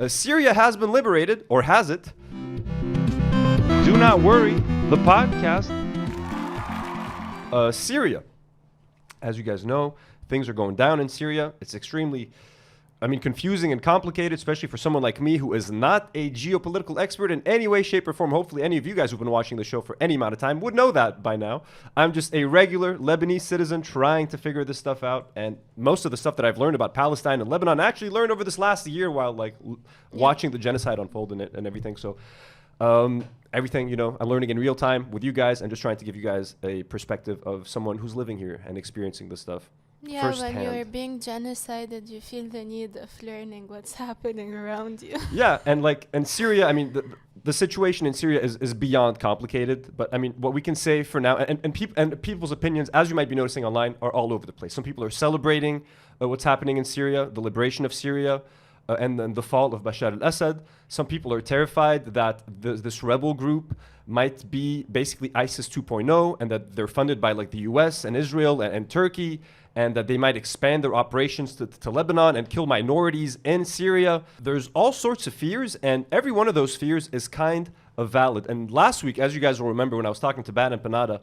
Syria has been liberated, or has it? Do not worry, the podcast. Syria. As you guys know, things are going down in Syria. It's extremely, confusing and complicated, especially for someone like me who is not a geopolitical expert in any way, shape, or form. Hopefully, any of you guys who've been watching the show for any amount of time would know that by now. I'm just a regular Lebanese citizen trying to figure this stuff out. And most of the stuff that I've learned about Palestine and Lebanon, I actually learned over this last year while watching the genocide unfold in it and everything. So everything, I'm learning in real time with you guys and just trying to give you guys a perspective of someone who's living here and experiencing this stuff. Yeah, when you're being genocided, you feel the need of learning what's happening around you. Yeah, and Syria, the situation in Syria is beyond complicated. But what we can say for now, and people's opinions, as you might be noticing online, are all over the place. Some people are celebrating what's happening in Syria, the liberation of Syria, and then the fall of Bashar al-Assad. Some people are terrified that this rebel group might be basically ISIS 2.0, and that they're funded by the US and Israel and Turkey, and that they might expand their operations to Lebanon and kill minorities in Syria. There's all sorts of fears, and every one of those fears is kind of valid. And last week, as you guys will remember, when I was talking to Bat and Panada,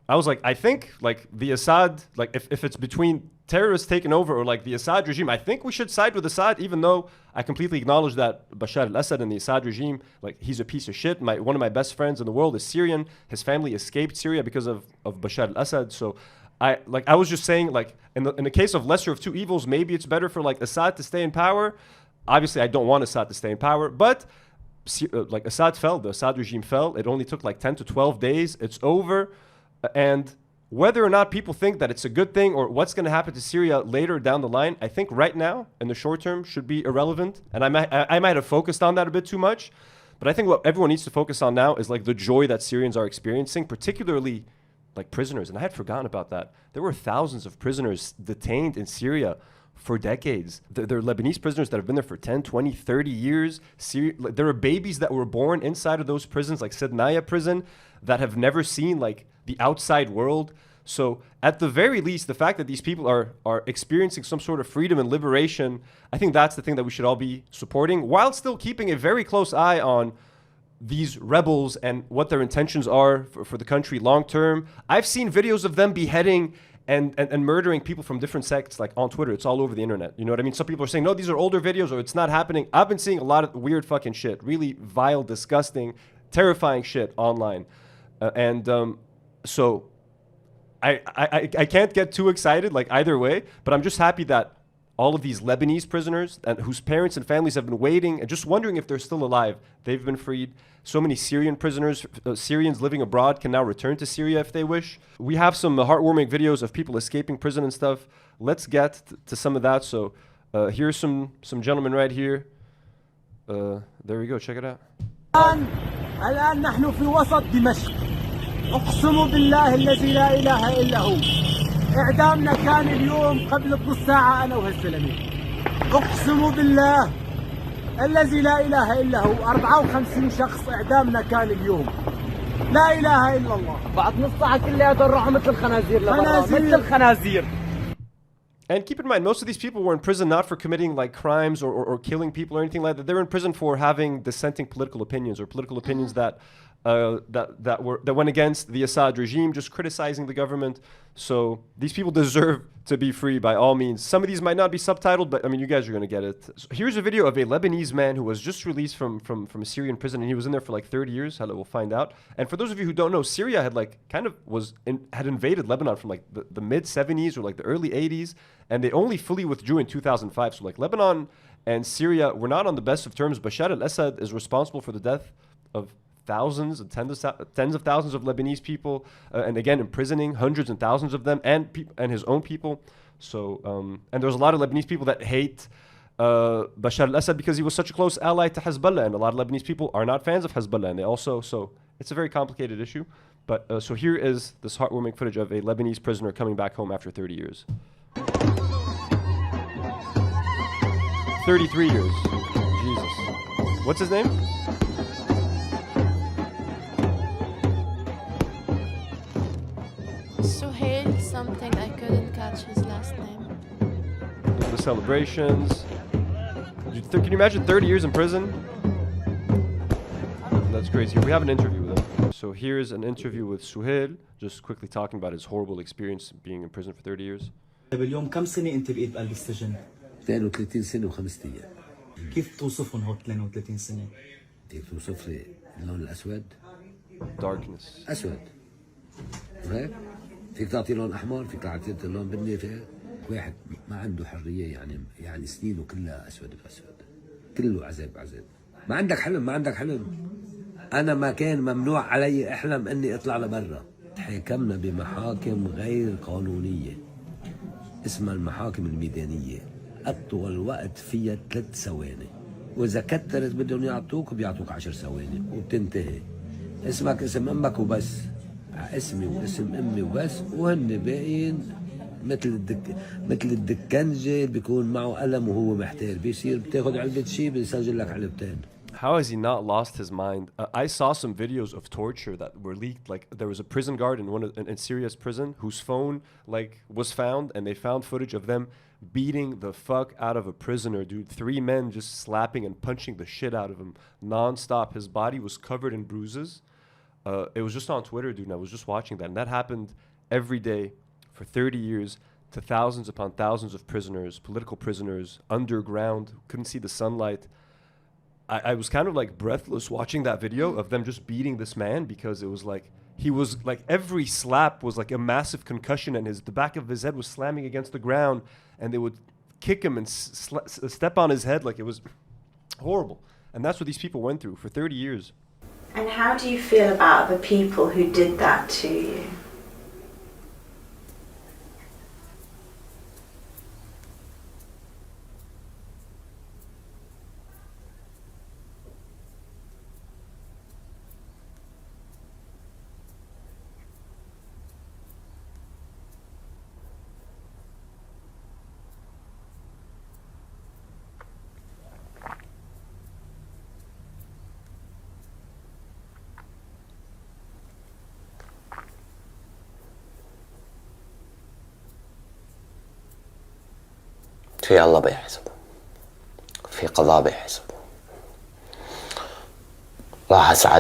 I was I think the Assad, if it's between terrorists taking over or the Assad regime, I think we should side with Assad, even though I completely acknowledge that Bashar al-Assad and the Assad regime, he's a piece of shit. One of my best friends in the world is Syrian. His family escaped Syria because of Bashar al-Assad. So I was just saying, in the case of lesser of two evils, maybe it's better for Assad to stay in power. Obviously, I don't want Assad to stay in power, but Assad fell, the Assad regime fell. It only took 10 to 12 days. It's over. And whether or not people think that it's a good thing or what's going to happen to Syria later down the line, I think right now, in the short term, should be irrelevant. And I might have focused on that a bit too much. But I think what everyone needs to focus on now is the joy that Syrians are experiencing, particularly prisoners. And I had forgotten about that. There were thousands of prisoners detained in Syria for decades. There are Lebanese prisoners that have been there for 10, 20, 30 years. There are babies that were born inside of those prisons, like Sidnaya prison, that have never seen the outside world. So at the very least, the fact that these people are experiencing some sort of freedom and liberation, I think that's the thing that we should all be supporting, while still keeping a very close eye on these rebels and what their intentions are for the country long term. I've seen videos of them beheading and murdering people from different sects, on Twitter. It's all over the internet. You know what I mean? Some people are saying, no, these are older videos or it's not happening. I've been seeing a lot of weird fucking shit, really vile, disgusting, terrifying shit online. So I can't get too excited either way, but I'm just happy that all of these Lebanese prisoners and whose parents and families have been waiting and just wondering if they're still alive, they've been freed. So many Syrian prisoners, Syrians living abroad, can now return to Syria if they wish. We have some heartwarming videos of people escaping prison and stuff. Let's get to some of that. So here's some gentlemen right here. There we go. Check it out. الآن نحن في وسط دمشق. أقسم بالله الذي لا إله إلا هو. إعدامنا كان اليوم قبل نص ساعة أنا وهالزلمة. أقسم بالله الذي لا إله إلا هو 54 شخص إعدامنا كان اليوم. لا إله إلا الله. بعد نص ساعة كلياتهم راحوا مثل الخنازير لبرا مثل الخنازير. And keep in mind, most of these people were in prison not for committing crimes or killing people or anything like that. They were in prison for having dissenting political opinions or political opinions that went against the Assad regime, just criticizing the government. So these people deserve to be free by all means. Some of these might not be subtitled, but you guys are going to get it. So here's a video of a Lebanese man who was just released from a Syrian prison, and he was in there for 30 years. Hello, we'll find out. And for those of you who don't know, Syria had had invaded Lebanon from the mid 70s or the early 80s, and they only fully withdrew in 2005. So Lebanon and Syria were not on the best of terms. Bashar al-Assad is responsible for the death of thousands and tens of thousands of Lebanese people, and again imprisoning hundreds and thousands of them and his own people. So and there's a lot of Lebanese people that hate Bashar al-Assad because he was such a close ally to Hezbollah, and a lot of Lebanese people are not fans of Hezbollah, and they also, so it's a very complicated issue. But so here is this heartwarming footage of a Lebanese prisoner coming back home after 30 years. 33 years. Jesus. What's his name? Suhail something, I couldn't catch his last name. The celebrations. Can you imagine 30 years in prison? That's crazy. We have an interview with him. So here's an interview with Suhail, just quickly talking about his horrible experience being in prison for 30 years. باليوم كم سنة أنت بقيت بقلب السجن؟ 32 سنة وخمسة أيام. كيف توصفهم هول 32 سنة؟ كيف توصف لي اللون الأسود؟ Darkness. أسود. وهيك فيك تعطي لون أحمر، فيك تعطي لون بني، فيك واحد ما عنده حرية، يعني سنينه كلها أسود بأسود. كله عذاب عذاب. ما عندك حلم، ما عندك حلم. أنا ما كان ممنوع علي أحلم إني أطلع لبرا. تحاكمنا بمحاكم غير قانونية اسمها المحاكم الميدانية، أطول وقت فيها 3 ثواني، وإذا كترت بدهم يعطوك بيعطوك 10 ثواني وبتنتهي. اسمك اسم أمك وبس، اسمي واسم أمي وبس، وهن باقيين مثل الدكنجة اللي بيكون معه قلم وهو محتار، بيصير بتاخد علبة شي بيسجل لك علبتين. How has he not lost his mind? I saw some videos of torture that were leaked. Like there was a prison guard in Syria's prison whose phone was found, and they found footage of them beating the fuck out of a prisoner, dude. 3 men just slapping and punching the shit out of him nonstop. His body was covered in bruises. It was just on Twitter, dude, and I was just watching that. And that happened every day for 30 years to thousands upon thousands of prisoners, political prisoners, underground, who couldn't see the sunlight. I was kind of like breathless watching that video of them just beating this man, because it was like he was like every slap was like a massive concussion, and the back of his head was slamming against the ground, and they would kick him and step on his head. Like, it was horrible. And that's what these people went through for 30 years. And how do you feel about the people who did that to you? في الله بيحسبه، في قضاء بيحسبه. راح أسعى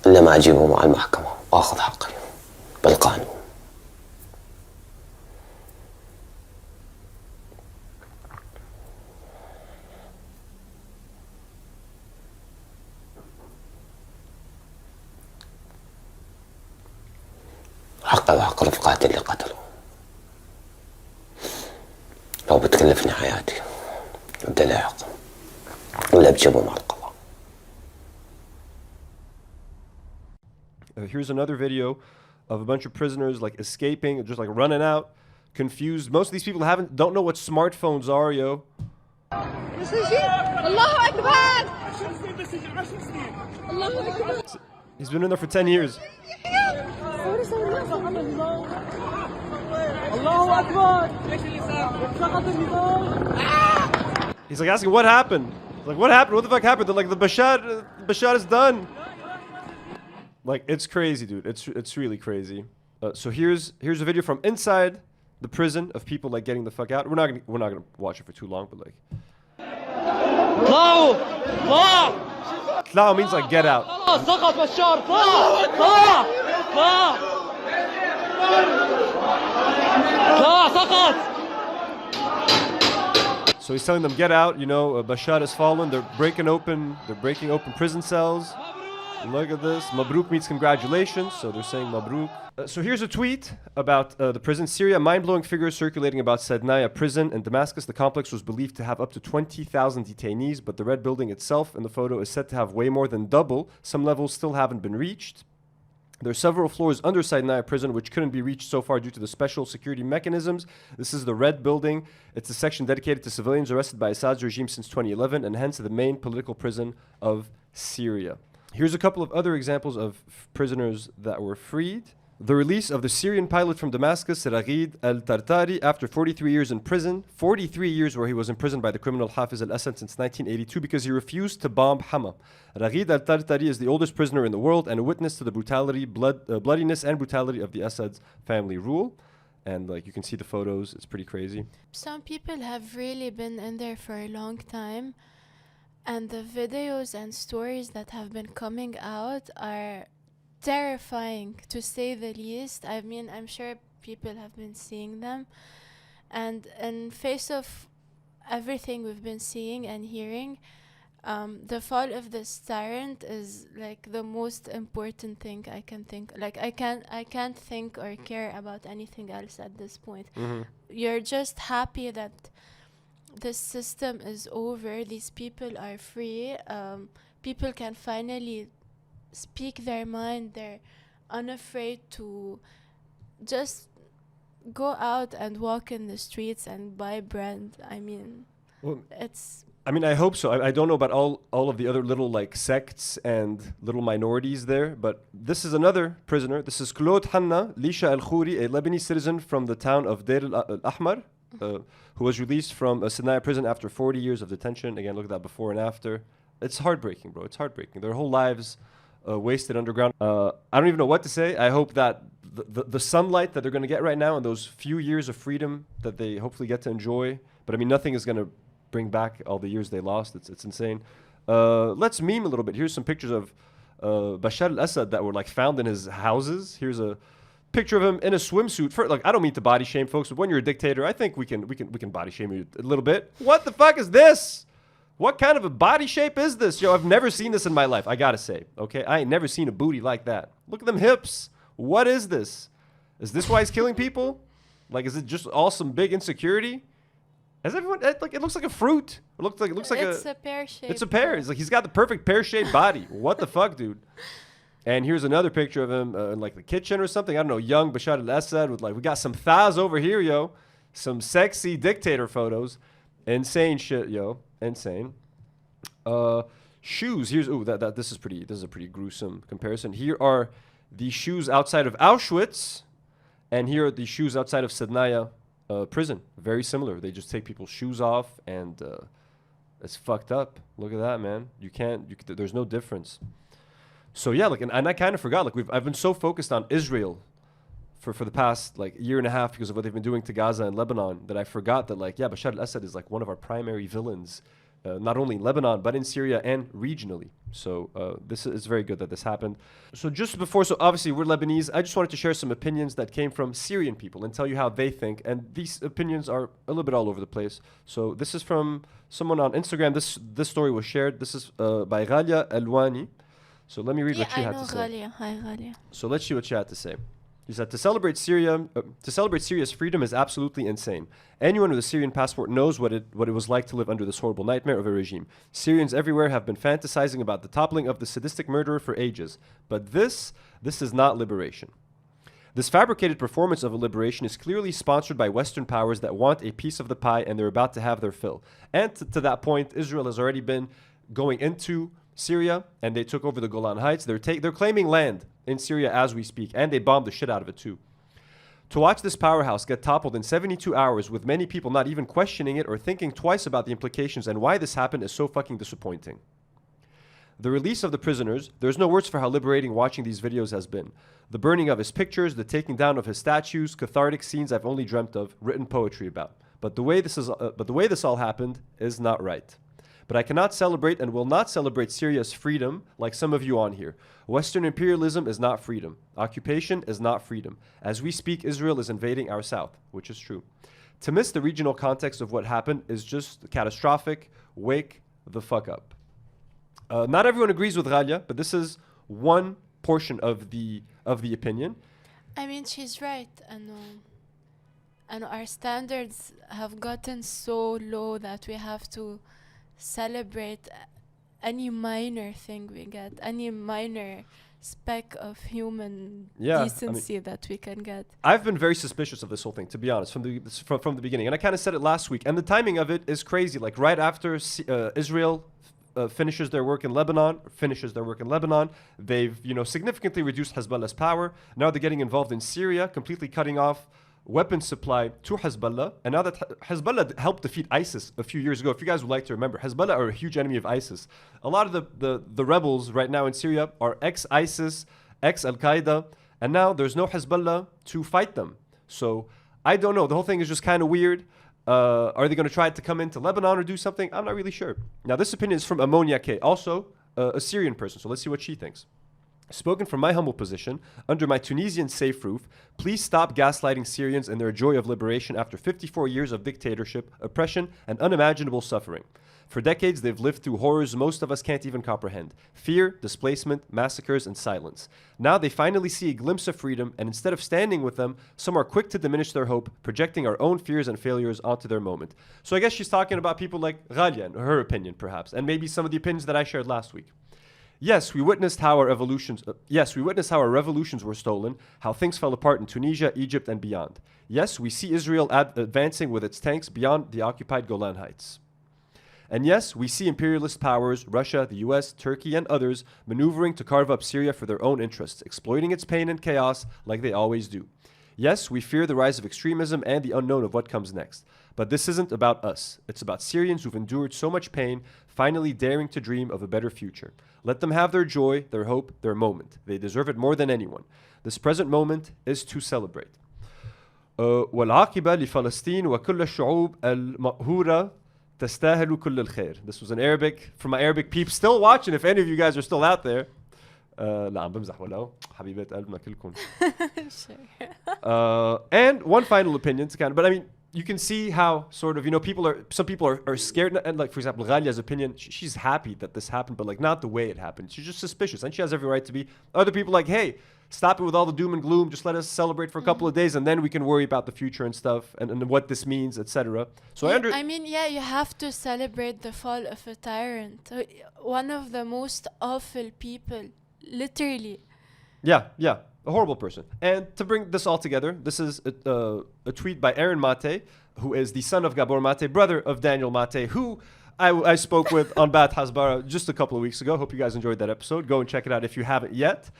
إلا ما أجيبه مع المحكمة وأخذ حقي بالقانون. حقه وحق رفقاتي اللي قتلوا. لو بتكلفني حياتي بدي لاحقهم ولا بجيبهم مع القضاء. Here's another video of a bunch of prisoners like escaping, just like running out, confused. Most of these people don't know what smartphones are, yo. He's been in there for 10 years. He's like asking what happened. He's like, what happened? What the fuck happened? They're like, the Bashar is done. Like, it's crazy, dude. It's really crazy. So here's a video from inside the prison of people like getting the fuck out. We're not gonna watch it for too long, but like. Tlao means like get out. So he's telling them, get out, Bashar has fallen. They're breaking open prison cells. And look at this. Mabruk means congratulations. So they're saying Mabruk. So here's a tweet about the prison. Syria, mind-blowing figures circulating about Sednaya prison in Damascus. The complex was believed to have up to 20,000 detainees, but the red building itself in the photo is said to have way more than double. Some levels still haven't been reached. There are several floors under Sednaya prison which couldn't be reached so far due to the special security mechanisms. This is the red building. It's a section dedicated to civilians arrested by Assad's regime since 2011, and hence the main political prison of Syria. Here's a couple of other examples of prisoners that were freed. The release of the Syrian pilot from Damascus, Raghid al-Tartari, after 43 years in prison. 43 years where he was imprisoned by the criminal Hafiz al-Assad since 1982 because he refused to bomb Hama. Raghid al-Tartari is the oldest prisoner in the world and a witness to the bloodiness and brutality of the Assad's family rule. And like you can see the photos, it's pretty crazy. Some people have really been in there for a long time. And the videos and stories that have been coming out are terrifying, to say the least. I mean, I'm sure people have been seeing them. And in face of everything we've been seeing and hearing, the fall of this tyrant is like the most important thing I can think. Like I can't think or care about anything else at this point. You're just happy that this system is over. These people are free. People can finally speak their mind. They're unafraid to just go out and walk in the streets and buy bread. I mean, Well, it's I hope so. I don't know about all of the other little like sects and little minorities there, but this is another prisoner. This is Claude Hanna Lisha Al Khouri, a Lebanese citizen from the town of Deir Al Ahmar, who was released from a Sinai prison after 40 years of detention. Again, look at that before and after. It's heartbreaking, bro. It's heartbreaking. Their whole lives wasted underground. I don't even know what to say. I hope that the sunlight that they're going to get right now and those few years of freedom that they hopefully get to enjoy, but I mean, nothing is going to bring back all the years they lost. It's insane. Let's meme a little bit. Here's some pictures of Bashar al-Assad that were like found in his houses. Here's a picture of him in a swimsuit. Like, I don't mean to body shame folks, but when you're a dictator, I think we can body shame you a little bit. What the fuck is this? What kind of a body shape is this? Yo, I've never seen this in my life, I gotta say. Okay, I ain't never seen a booty like that. Look at them hips. What is this? Is this why he's killing people? Like, is it just all some big insecurity? Has everyone like it looks like a fruit? It looks like it's a pear shape. It's a pear. It's like he's got the perfect pear-shaped body. What the fuck, dude? And here's another picture of him in like the kitchen or something. I don't know, young Bashar al-Assad with like, we got some thighs over here, yo. Some sexy dictator photos. Insane shit, yo. Insane. Shoes. Here's this is a pretty gruesome comparison. Here are the shoes outside of Auschwitz, and here are the shoes outside of Sednaya prison. Very similar. They just take people's shoes off, and it's fucked up. Look at that, man. There's no difference. So yeah, like, and I kind of forgot. Like, I've been so focused on Israel for the past like year and a half because of what they've been doing to Gaza and Lebanon, that I forgot that, like, yeah, Bashar al-Assad is like one of our primary villains, not only in Lebanon but in Syria and regionally. So this is very good that this happened. So obviously we're Lebanese. I just wanted to share some opinions that came from Syrian people and tell you how they think. And these opinions are a little bit all over the place. So this is from someone on Instagram. This story was shared. This is by Ghalia Alwani. So let me read what she had to say. Ghalia. Hi, Ghalia. So let's see what she had to say. He said, to celebrate Syria's freedom is absolutely insane. Anyone with a Syrian passport knows what it was like to live under this horrible nightmare of a regime. Syrians everywhere have been fantasizing about the toppling of the sadistic murderer for ages. But this is not liberation. This fabricated performance of a liberation is clearly sponsored by Western powers that want a piece of the pie, and they're about to have their fill. And to that point, Israel has already been going into Syria, and they took over the Golan Heights. They're claiming land in Syria as we speak, and they bombed the shit out of it too. To watch this powerhouse get toppled in 72 hours with many people not even questioning it or thinking twice about the implications and why this happened is so fucking disappointing. The release of the prisoners, there's no words for how liberating watching these videos has been. The burning of his pictures, the taking down of his statues, cathartic scenes I've only dreamt of, written poetry about. But the way this all happened is not right. But I cannot celebrate and will not celebrate Syria's freedom like some of you on here. Western imperialism is not freedom. Occupation is not freedom. As we speak, Israel is invading our south, which is true. To miss the regional context of what happened is just catastrophic. Wake the fuck up. Not everyone agrees with Ghalia, but this is one portion of the opinion. I mean, she's right. And our standards have gotten so low that we have to celebrate any minor thing we get, any minor speck of human decency that we can get. I've been very suspicious of this whole thing, to be honest, from the beginning. And I kind of said it last week. And the timing of it is crazy. Like right after Israel finishes their work in Lebanon, they've significantly reduced Hezbollah's power. Now they're getting involved in Syria, completely cutting off weapons supply to Hezbollah. And now that Hezbollah helped defeat ISIS a few years ago, if you guys would like to remember, Hezbollah are a huge enemy of ISIS. A lot of the rebels right now in Syria are ex-ISIS, ex-Al-Qaeda, and now there's no Hezbollah to fight them. So I don't know. The whole thing is just kind of weird. Are they going to try to come into Lebanon or do something? I'm not really sure. Now, this opinion is from Ammonia K, also a Syrian person. So let's see what she thinks. Spoken from my humble position, under my Tunisian safe roof, please stop gaslighting Syrians in their joy of liberation after 54 years of dictatorship, oppression, and unimaginable suffering. For decades, they've lived through horrors most of us can't even comprehend. Fear, displacement, massacres, and silence. Now they finally see a glimpse of freedom, and instead of standing with them, some are quick to diminish their hope, projecting our own fears and failures onto their moment. So I guess she's talking about people like Ghalia, and her opinion, perhaps, and maybe some of the opinions that I shared last week. Yes, we witnessed how our revolutions were stolen, how things fell apart in Tunisia, Egypt, and beyond. Yes, we see Israel advancing with its tanks beyond the occupied Golan Heights. And yes, we see imperialist powers, Russia, the US, Turkey, and others, maneuvering to carve up Syria for their own interests, exploiting its pain and chaos like they always do. Yes, we fear the rise of extremism and the unknown of what comes next. But this isn't about us. It's about Syrians who've endured so much pain, finally daring to dream of a better future. Let them have their joy, their hope, their moment. They deserve it more than anyone. This present moment is to celebrate. والعاقبة لفلسطين وكل الشعوب المقهورة تستاهل كل الخير. This was in Arabic for my Arabic peeps still watching. If any of you guys are still out there, لا عم بمزح ولو حبيبات قلبنا كلكم. And one final opinion to kind of, but I mean, you can see how sort of, some people are scared. And like, for example, Ghalia's opinion, she's happy that this happened, but like not the way it happened. She's just suspicious and she has every right to be. Other people like, hey, stop it with all the doom and gloom. Just let us celebrate for a couple of days and then we can worry about the future and stuff and what this means, etc. So you have to celebrate the fall of a tyrant. One of the most awful people, literally. Yeah. A horrible person. And to bring this all together, this is a tweet by Aaron Mate, who is the son of Gabor Mate, brother of Daniel Mate, who I spoke with on Bat Hasbara just a couple of weeks ago. Hope you guys enjoyed that episode. Go and check it out if you haven't yet.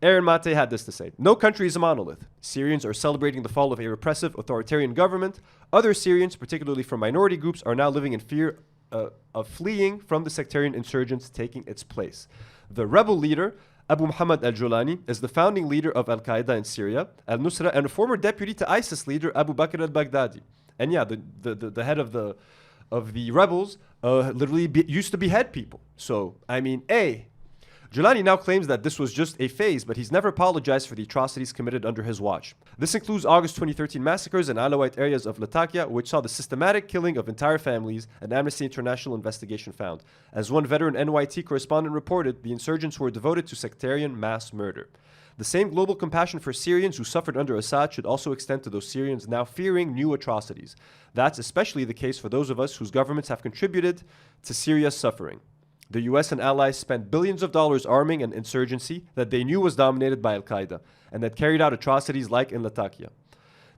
Aaron Mate had this to say. No country is a monolith. Syrians are celebrating the fall of a repressive authoritarian government. Other Syrians, particularly from minority groups, are now living in fear of fleeing from the sectarian insurgents taking its place. The rebel leader, Abu Muhammad al-Julani, is the founding leader of Al-Qaeda in Syria, al-Nusra, and a former deputy to ISIS leader Abu Bakr al-Baghdadi. And yeah, the head of the rebels literally used to behead people. So, I mean, Julani now claims that this was just a phase, but he's never apologized for the atrocities committed under his watch. This includes August 2013 massacres in Alawite areas of Latakia, which saw the systematic killing of entire families, an Amnesty International investigation found. As one veteran NYT correspondent reported, the insurgents were devoted to sectarian mass murder. The same global compassion for Syrians who suffered under Assad should also extend to those Syrians now fearing new atrocities. That's especially the case for those of us whose governments have contributed to Syria's suffering. The US and allies spent billions of dollars arming an insurgency that they knew was dominated by Al-Qaeda and that carried out atrocities like in Latakia.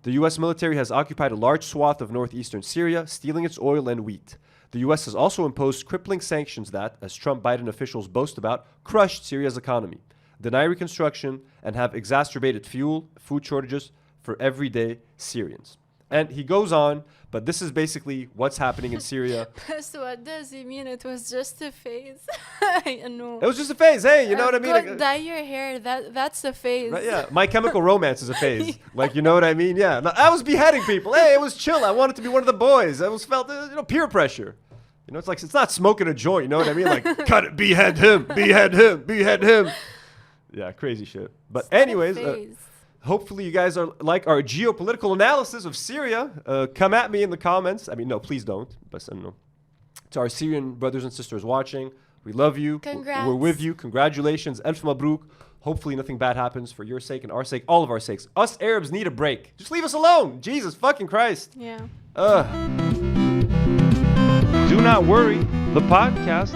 The US military has occupied a large swath of northeastern Syria, stealing its oil and wheat. The US has also imposed crippling sanctions that, as Trump-Biden officials boast about, crushed Syria's economy, deny reconstruction, and have exacerbated food shortages for everyday Syrians. And he goes on, but this is basically what's happening in Syria. So what does he mean? It was just a phase. I know. It was just a phase. Hey, you know what I mean? Go dye your hair. That's a phase. Right, yeah. My Chemical Romance is a phase. Like, you know what I mean? Yeah. No, I was beheading people. Hey, it was chill. I wanted to be one of the boys. I was felt, peer pressure. It's like, it's not smoking a joint. You know what I mean? Like, cut it, behead him, behead him, behead him. Yeah, crazy shit. But anyways, hopefully you guys are like our geopolitical analysis of Syria. Come at me in the comments. I mean, no, please don't. But to our Syrian brothers and sisters watching, we love you. Congrats. We're with you. Congratulations. Elf Mabruk. Hopefully nothing bad happens for your sake and our sake, all of our sakes. Us Arabs need a break. Just leave us alone. Jesus fucking Christ. Yeah. Do not worry. The podcast